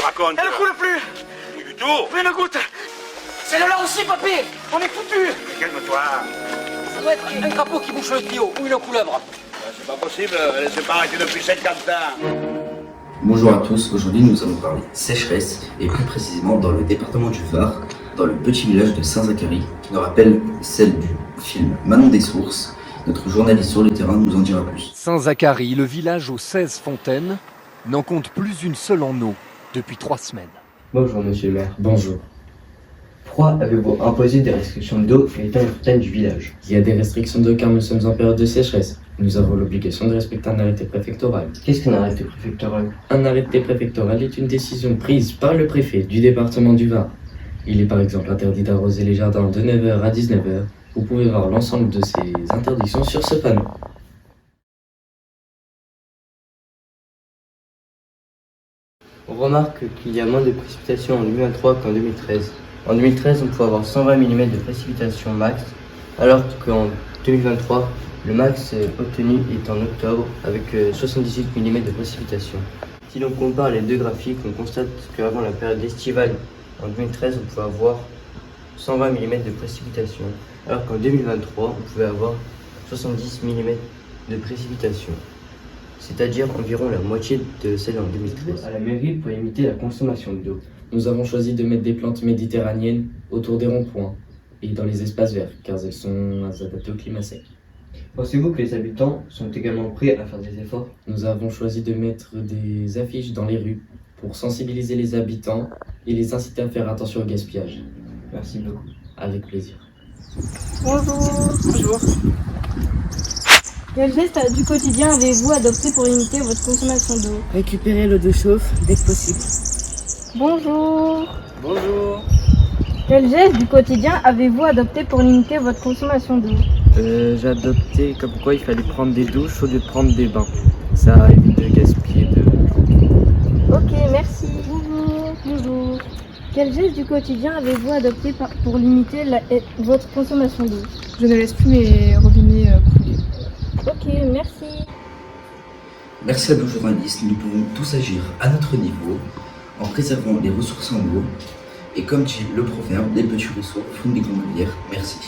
racontes? Elle ne coule plus. Plus du tout. Plus une goutte. C'est là aussi, papy. On est foutus. Calme-toi. Ça doit être un crapaud qui bouche le tuyau ou une couleuvre. C'est pas possible, elle s'est pas arrêtée depuis 50 ans. Bonjour à tous, aujourd'hui nous allons parler sécheresse et plus précisément dans le département du Var, dans le petit village de Saint-Zacharie qui nous rappelle celle du film Manon des Sources. Notre journaliste sur le terrain nous en dira plus. Saint-Zacharie, le village aux 16 fontaines, n'en compte plus une seule en eau depuis 3 semaines. Bonjour monsieur le maire. Bonjour. Pourquoi avez-vous imposé des restrictions d'eau et dans les fontaines du village? Il y a des restrictions d'eau car nous sommes en période de sécheresse. Nous avons l'obligation de respecter un arrêté préfectoral. Qu'est-ce qu'un arrêté préfectoral? Un arrêté préfectoral est une décision prise par le préfet du département du Var. Il est par exemple interdit d'arroser les jardins de 9h à 19h. Vous pouvez voir l'ensemble de ces interdictions sur ce panneau. On remarque qu'il y a moins de précipitations en 2023 qu'en 2013. En 2013, on pouvait avoir 120 mm de précipitations max, alors qu'en 2023, le max obtenu est en octobre avec 78 mm de précipitations. Si l'on compare les deux graphiques, on constate qu'avant la période estivale, en 2013, on pouvait avoir 120 mm de précipitations, alors qu'en 2023, on pouvait avoir 70 mm de précipitations, c'est-à-dire environ la moitié de celle en 2013. À la mairie pour limiter la consommation d'eau. Nous avons choisi de mettre des plantes méditerranéennes autour des ronds-points et dans les espaces verts, car elles sont adaptées au climat sec. Pensez-vous que les habitants sont également prêts à faire des efforts? Nous avons choisi de mettre des affiches dans les rues pour sensibiliser les habitants et les inciter à faire attention au gaspillage. Merci beaucoup. Avec plaisir. Bonjour. Bonjour. Quel geste du quotidien avez-vous adopté pour limiter votre consommation d'eau? Récupérer l'eau de chauffe dès que possible. Bonjour. Bonjour. Quel geste du quotidien avez-vous adopté pour limiter votre consommation d'eau? J'ai adopté comme quoi il fallait prendre des douches au lieu de prendre des bains. Ça évite de gaspiller de l'eau. Ok, merci. Bonjour. Bonjour. Quel geste du quotidien avez-vous adopté pour limiter votre consommation d'eau? Je ne laisse plus mes robinets couler. Ok, merci. Merci à nos journalistes, nous pouvons tous agir à notre niveau en préservant les ressources en eau et comme dit le proverbe, les petits ruisseaux font des grandes rivières. Merci.